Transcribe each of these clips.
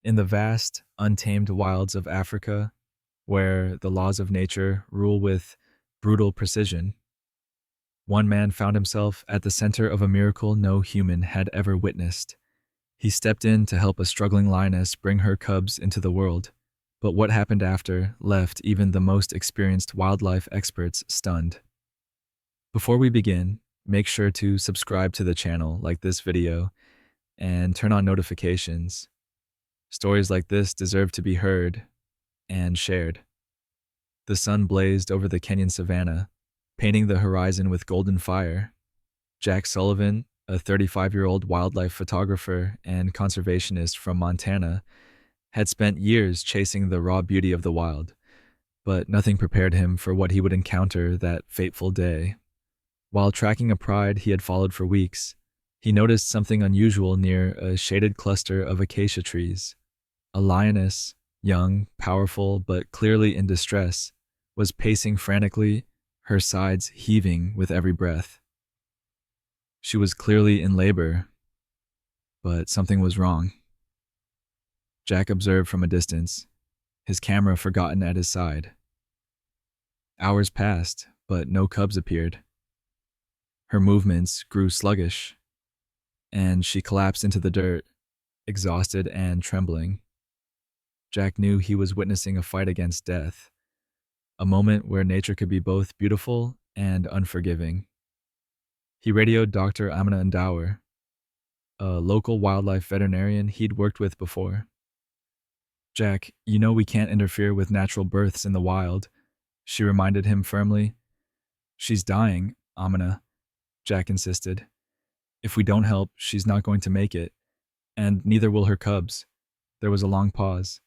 In the vast, untamed wilds of Africa, where the laws of nature rule with brutal precision, one man found himself at the center of a miracle no human had ever witnessed. He stepped in to help a struggling lioness bring her cubs into the world, but what happened after left even the most experienced wildlife experts stunned. Before we begin, make sure to subscribe to the channel, like this video, and turn on notifications. Stories like this deserve to be heard and shared. The sun blazed over the Kenyan savannah, painting the horizon with golden fire. Jack Sullivan, a 35-year-old wildlife photographer and conservationist from Montana, had spent years chasing the raw beauty of the wild, but nothing prepared him for what he would encounter that fateful day. While tracking a pride he had followed for weeks, he noticed something unusual near a shaded cluster of acacia trees. A lioness, young, powerful, but clearly in distress, was pacing frantically, her sides heaving with every breath. She was clearly in labor, but something was wrong. Jack observed from a distance, his camera forgotten at his side. Hours passed, but no cubs appeared. Her movements grew sluggish, and she collapsed into the dirt, exhausted and trembling. Jack knew he was witnessing a fight against death, a moment where nature could be both beautiful and unforgiving. He radioed Dr. Amina Ndour, a local wildlife veterinarian he'd worked with before. "Jack, you know we can't interfere with natural births in the wild," she reminded him firmly. "She's dying, Amina," Jack insisted. "If we don't help, she's not going to make it, and neither will her cubs." There was a long pause.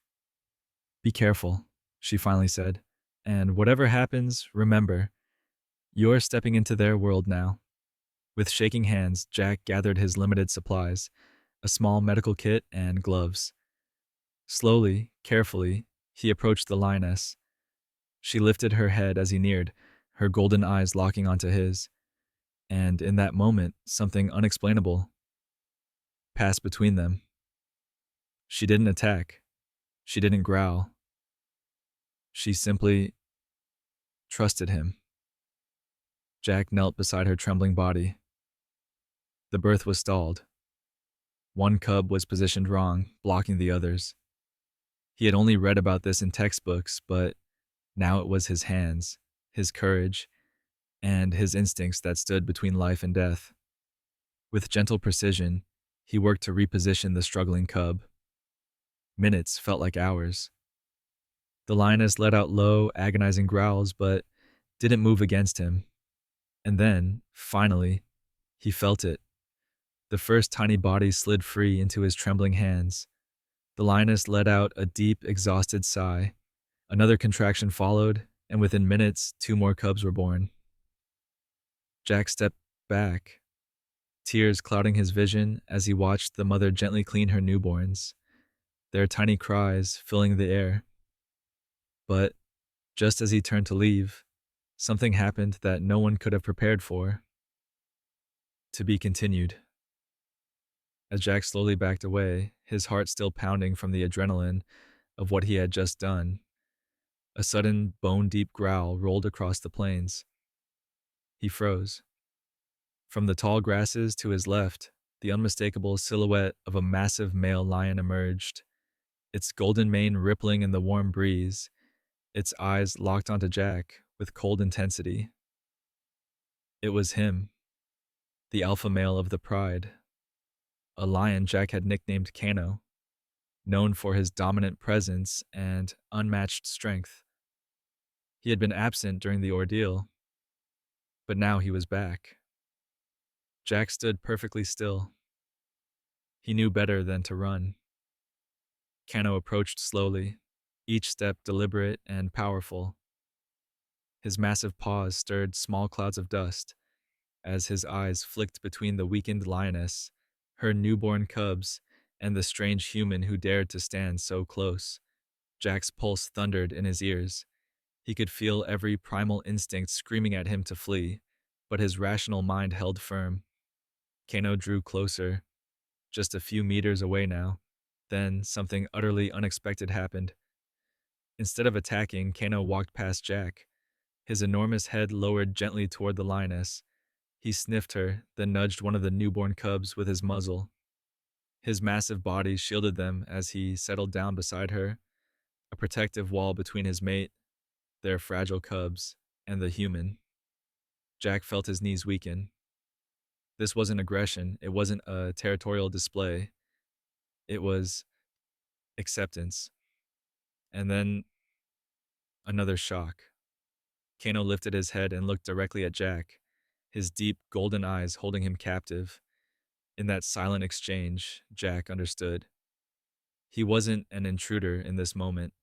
"Be careful," she finally said, "and whatever happens, remember, you're stepping into their world now." With shaking hands, Jack gathered his limited supplies, a small medical kit and gloves. Slowly, carefully, he approached the lioness. She lifted her head as he neared, her golden eyes locking onto his. And in that moment, something unexplainable passed between them. She didn't attack. She didn't growl. She simply trusted him. Jack knelt beside her trembling body. The birth was stalled. One cub was positioned wrong, blocking the others. He had only read about this in textbooks, but now it was his hands, his courage, and his instincts that stood between life and death. With gentle precision, he worked to reposition the struggling cub. Minutes felt like hours. The lioness let out low, agonizing growls, but didn't move against him. And then, finally, he felt it. The first tiny body slid free into his trembling hands. The lioness let out a deep, exhausted sigh. Another contraction followed, and within minutes, 2 more cubs were born. Jack stepped back, tears clouding his vision as he watched the mother gently clean her newborns, their tiny cries filling the air. But just as he turned to leave, something happened that no one could have prepared for. To be continued. As Jack slowly backed away, his heart still pounding from the adrenaline of what he had just done, a sudden bone-deep growl rolled across the plains. He froze. From the tall grasses to his left, the unmistakable silhouette of a massive male lion emerged, its golden mane rippling in the warm breeze, its eyes locked onto Jack with cold intensity. It was him, the alpha male of the pride, a lion Jack had nicknamed Kano, known for his dominant presence and unmatched strength. He had been absent during the ordeal, but now he was back. Jack stood perfectly still. He knew better than to run. Kano approached slowly, each step deliberate and powerful. His massive paws stirred small clouds of dust as his eyes flicked between the weakened lioness, her newborn cubs, and the strange human who dared to stand so close. Jack's pulse thundered in his ears. He could feel every primal instinct screaming at him to flee, but his rational mind held firm. Kano drew closer, just a few meters away now. Then something utterly unexpected happened. Instead of attacking, Kano walked past Jack, his enormous head lowered gently toward the lioness. He sniffed her, then nudged one of the newborn cubs with his muzzle. His massive body shielded them as he settled down beside her, a protective wall between his mate, their fragile cubs, and the human. Jack felt his knees weaken. This wasn't aggression, it wasn't a territorial display, it was acceptance. And then another shock. Kano lifted his head and looked directly at Jack, his deep golden eyes holding him captive. In that silent exchange, Jack understood. He wasn't an intruder in this moment.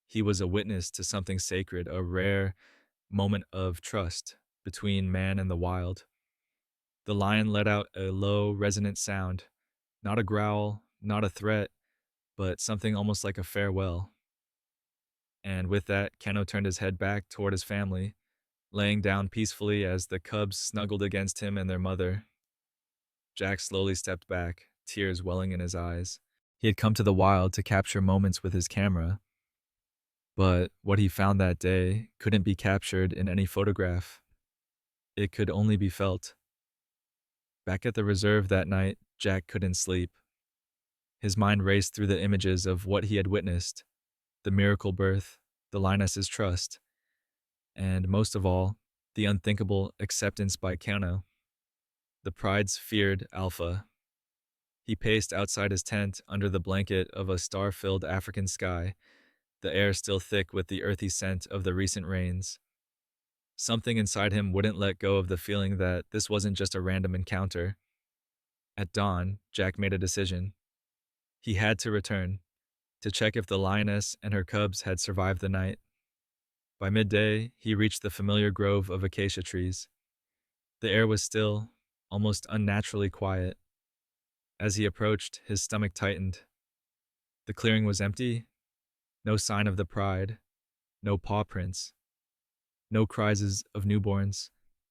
He was a witness to something sacred, a rare moment of trust between man and the wild. The lion let out a low, resonant sound, not a growl, not a threat, but something almost like a farewell. And with that, Keno turned his head back toward his family, laying down peacefully as the cubs snuggled against him and their mother. Jack slowly stepped back, tears welling in his eyes. He had come to the wild to capture moments with his camera, but what he found that day couldn't be captured in any photograph. It could only be felt. Back at the reserve that night, Jack couldn't sleep. His mind raced through the images of what he had witnessed, the miracle birth, the lioness's trust, and most of all, the unthinkable acceptance by Kano. The pride's feared alpha. He paced outside his tent under the blanket of a star-filled African sky, the air still thick with the earthy scent of the recent rains. Something inside him wouldn't let go of the feeling that this wasn't just a random encounter. At dawn, Jack made a decision. He had to return, to check if the lioness and her cubs had survived the night. By midday, he reached the familiar grove of acacia trees. The air was still, almost unnaturally quiet. As he approached, his stomach tightened. The clearing was empty. No sign of the pride. No paw prints. No cries of newborns.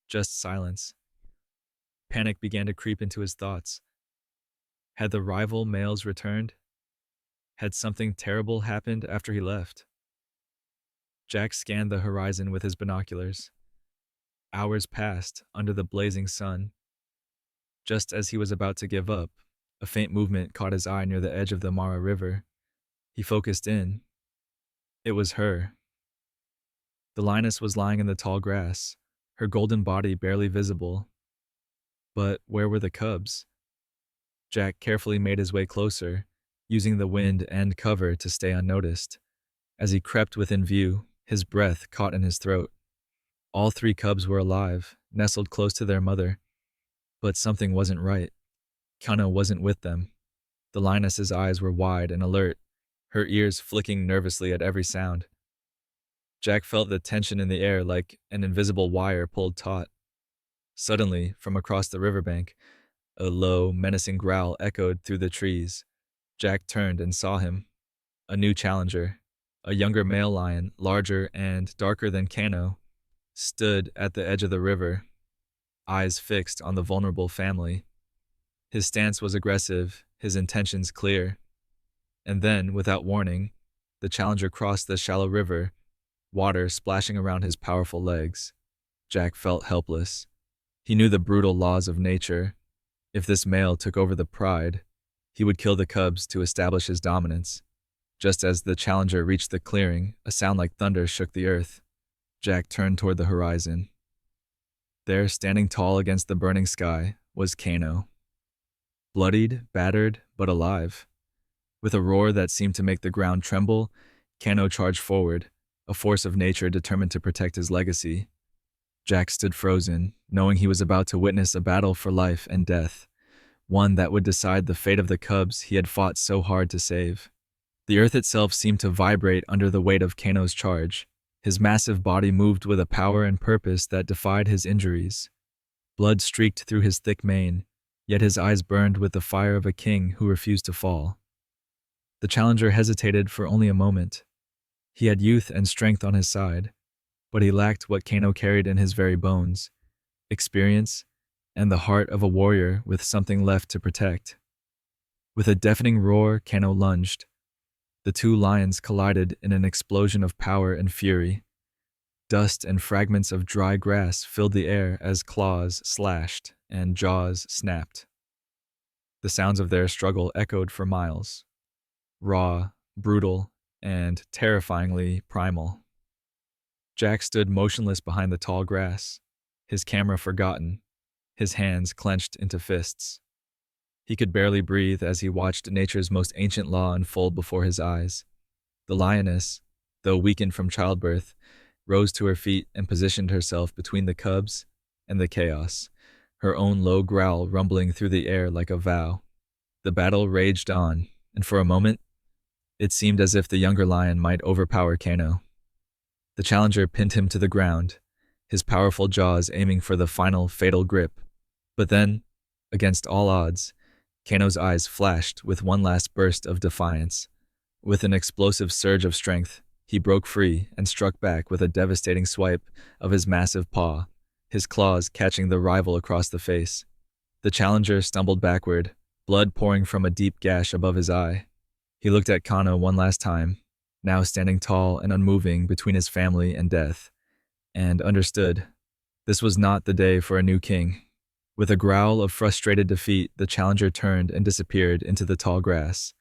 Just silence. Panic began to creep into his thoughts. Had the rival males returned? Had something terrible happened after he left? Jack scanned the horizon with his binoculars. Hours passed under the blazing sun. Just as he was about to give up, a faint movement caught his eye near the edge of the Mara River. He focused in. It was her. The lioness was lying in the tall grass, her golden body barely visible. But where were the cubs? Jack carefully made his way closer, using the wind and cover to stay unnoticed. As he crept within view, his breath caught in his throat. All 3 cubs were alive, nestled close to their mother. But something wasn't right. Kano wasn't with them. The lioness's eyes were wide and alert, her ears flicking nervously at every sound. Jack felt the tension in the air like an invisible wire pulled taut. Suddenly, from across the riverbank, a low, menacing growl echoed through the trees. Jack turned and saw him. A new challenger, a younger male lion, larger and darker than Kano, stood at the edge of the river, eyes fixed on the vulnerable family. His stance was aggressive, his intentions clear. And then, without warning, the challenger crossed the shallow river, water splashing around his powerful legs. Jack felt helpless. He knew the brutal laws of nature. If this male took over the pride, he would kill the cubs to establish his dominance. Just as the challenger reached the clearing, a sound like thunder shook the earth. Jack turned toward the horizon. There, standing tall against the burning sky, was Kano. Bloodied, battered, but alive. With a roar that seemed to make the ground tremble, Kano charged forward, a force of nature determined to protect his legacy. Jack stood frozen, knowing he was about to witness a battle for life and death, one that would decide the fate of the cubs he had fought so hard to save. The earth itself seemed to vibrate under the weight of Kano's charge. His massive body moved with a power and purpose that defied his injuries. Blood streaked through his thick mane, yet his eyes burned with the fire of a king who refused to fall. The challenger hesitated for only a moment. He had youth and strength on his side, but he lacked what Kano carried in his very bones: experience and the heart of a warrior with something left to protect. With a deafening roar, Kano lunged. The two lions collided in an explosion of power and fury. Dust and fragments of dry grass filled the air as claws slashed and jaws snapped. The sounds of their struggle echoed for miles. Raw, brutal, and terrifyingly primal. Jack stood motionless behind the tall grass, his camera forgotten, his hands clenched into fists. He could barely breathe as he watched nature's most ancient law unfold before his eyes. The lioness, though weakened from childbirth, rose to her feet and positioned herself between the cubs and the chaos, her own low growl rumbling through the air like a vow. The battle raged on, and for a moment, it seemed as if the younger lion might overpower Kano. The challenger pinned him to the ground, his powerful jaws aiming for the final fatal grip. But then, against all odds, Kano's eyes flashed with one last burst of defiance. With an explosive surge of strength, he broke free and struck back with a devastating swipe of his massive paw, his claws catching the rival across the face. The challenger stumbled backward, blood pouring from a deep gash above his eye. He looked at Kano one last time, now standing tall and unmoving between his family and death, and understood. This was not the day for a new king. With a growl of frustrated defeat, the challenger turned and disappeared into the tall grass,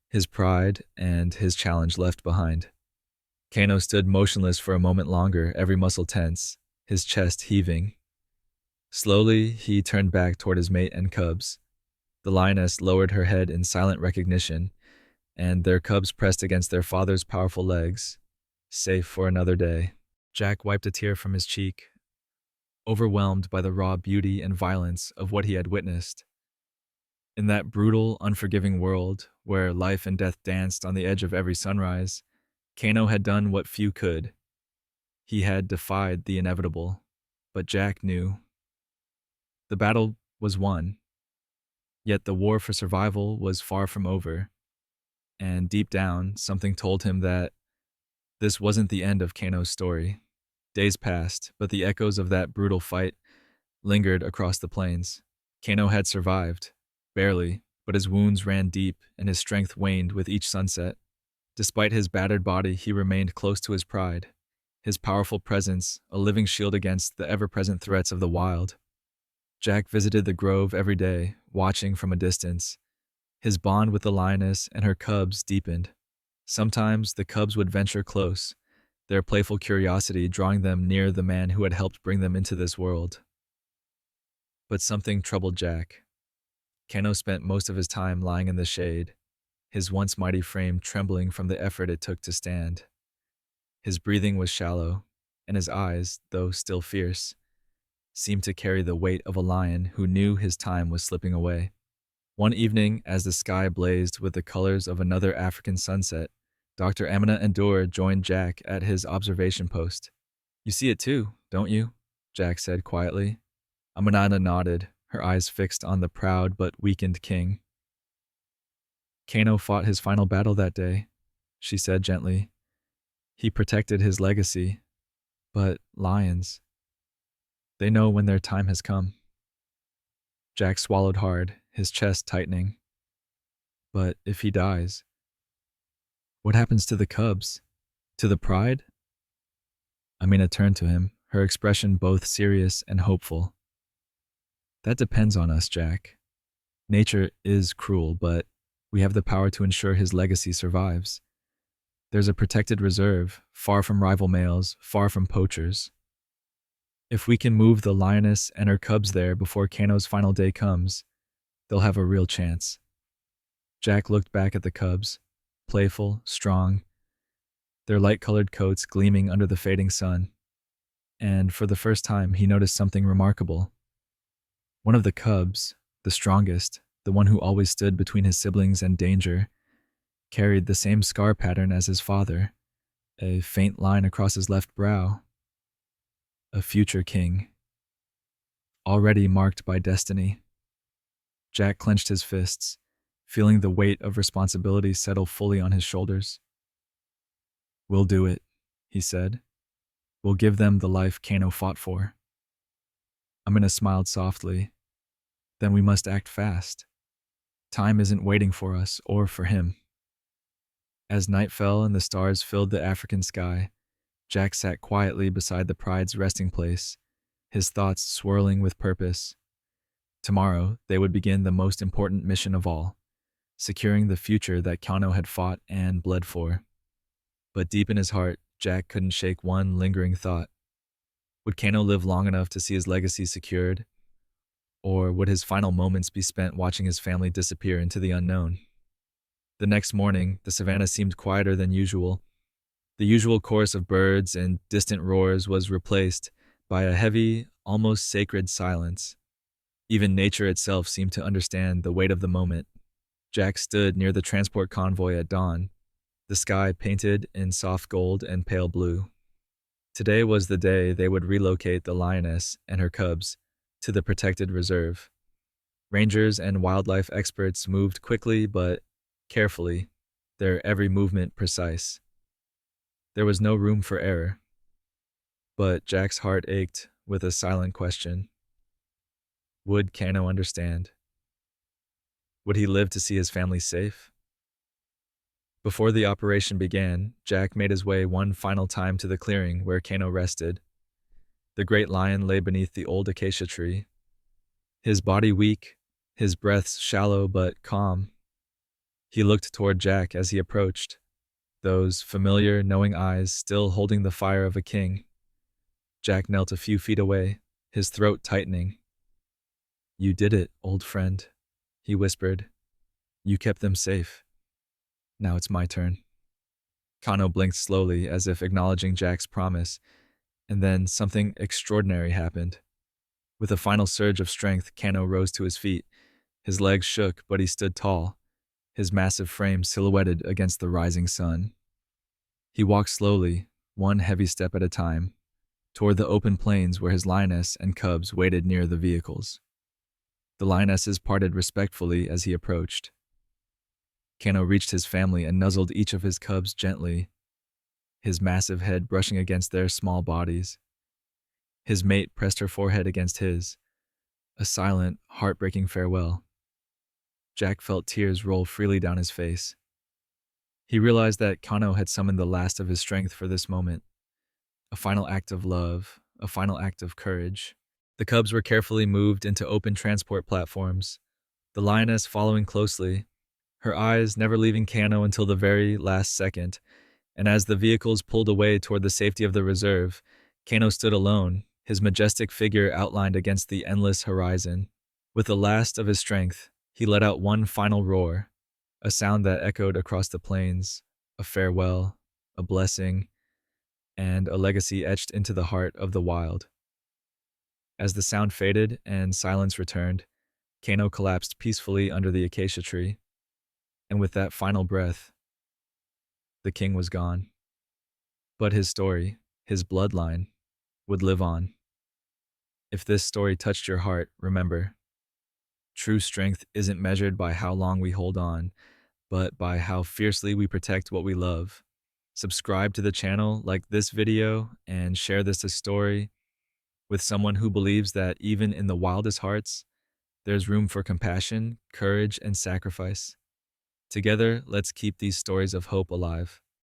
his pride and his challenge left behind. Kano stood motionless for a moment longer, every muscle tense, his chest heaving. Slowly, he turned back toward his mate and cubs. The lioness lowered her head in silent recognition, and their cubs pressed against their father's powerful legs, safe for another day. Jack wiped a tear from his cheek, overwhelmed by the raw beauty and violence of what he had witnessed. In that brutal, unforgiving world, where life and death danced on the edge of every sunrise, Kano had done what few could. He had defied the inevitable, but Jack knew. The battle was won, yet the war for survival was far from over, and deep down, something told him that this wasn't the end of Kano's story. Days passed, but the echoes of that brutal fight lingered across the plains. Kano had survived, barely, but his wounds ran deep and his strength waned with each sunset. Despite his battered body, he remained close to his pride, his powerful presence a living shield against the ever-present threats of the wild. Jack visited the grove every day, watching from a distance. His bond with the lioness and her cubs deepened. Sometimes the cubs would venture close, their playful curiosity drawing them near the man who had helped bring them into this world. But something troubled Jack. Kano spent most of his time lying in the shade, his once mighty frame trembling from the effort it took to stand. His breathing was shallow, and his eyes, though still fierce, seemed to carry the weight of a lion who knew his time was slipping away. One evening, as the sky blazed with the colors of another African sunset, Dr. Amina Endur joined Jack at his observation post. "You see it too, don't you?" Jack said quietly. Amina nodded, her eyes fixed on the proud but weakened king. "Kano fought his final battle that day," she said gently. "He protected his legacy. But lions, they know when their time has come." Jack swallowed hard, his chest tightening. "But if he dies, what happens to the cubs? To the pride?" Amina turned to him, her expression both serious and hopeful. "That depends on us, Jack. Nature is cruel, but we have the power to ensure his legacy survives. There's a protected reserve, far from rival males, far from poachers. If we can move the lioness and her cubs there before Kano's final day comes, they'll have a real chance." Jack looked back at the cubs, playful, strong, their light-colored coats gleaming under the fading sun. And for the first time, he noticed something remarkable. One of the cubs, the strongest, the one who always stood between his siblings and danger, carried the same scar pattern as his father, a faint line across his left brow. A future king, already marked by destiny. Jack clenched his fists, feeling the weight of responsibility settle fully on his shoulders. "We'll do it," he said. "We'll give them the life Kano fought for." Amina smiled softly. "Then we must act fast." Time isn't waiting for us or for him. As night fell and the stars filled the African sky, Jack sat quietly beside the Pride's resting place, his thoughts swirling with purpose. Tomorrow, they would begin the most important mission of all, securing the future that Kano had fought and bled for. But deep in his heart, Jack couldn't shake one lingering thought. Would Kano live long enough to see his legacy secured? Or would his final moments be spent watching his family disappear into the unknown? The next morning, the savannah seemed quieter than usual. The usual chorus of birds and distant roars was replaced by a heavy, almost sacred silence. Even nature itself seemed to understand the weight of the moment. Jack stood near the transport convoy at dawn, the sky painted in soft gold and pale blue. Today was the day they would relocate the Lioness and her cubs to the protected reserve. Rangers and wildlife experts moved quickly but carefully, their every movement precise. There was no room for error. But Jack's heart ached with a silent question. Would Kano understand? Would he live to see his family safe? Before the operation began, Jack made his way one final time to the clearing where Kano rested. The great lion lay beneath the old acacia tree, his body weak, his breath shallow but calm. He looked toward Jack as he approached, those familiar, knowing eyes still holding the fire of a king. Jack knelt a few feet away, his throat tightening. You did it, old friend, he whispered. You kept them safe. Now it's my turn. Kano blinked slowly as if acknowledging Jack's promise, and then something extraordinary happened. With a final surge of strength, Kano rose to his feet. His legs shook, but he stood tall, his massive frame silhouetted against the rising sun. He walked slowly, one heavy step at a time, toward the open plains where his lioness and cubs waited near the vehicles. The lionesses parted respectfully as he approached. Kano reached his family and nuzzled each of his cubs gently, his massive head brushing against their small bodies. His mate pressed her forehead against his, a silent, heartbreaking farewell. Jack felt tears roll freely down his face. He realized that Kano had summoned the last of his strength for this moment, a final act of love, a final act of courage. The cubs were carefully moved into open transport platforms, the lioness following closely, her eyes never leaving Kano until the very last second, and as the vehicles pulled away toward the safety of the reserve, Kano stood alone, his majestic figure outlined against the endless horizon. With the last of his strength, he let out one final roar, a sound that echoed across the plains, a farewell, a blessing, and a legacy etched into the heart of the wild. As the sound faded and silence returned, Kano collapsed peacefully under the acacia tree. And with that final breath, the king was gone. But his story, his bloodline, would live on. If this story touched your heart, remember, true strength isn't measured by how long we hold on, but by how fiercely we protect what we love. Subscribe to the channel, like this video, and share this story with someone who believes that even in the wildest hearts, there's room for compassion, courage, and sacrifice. Together, let's keep these stories of hope alive.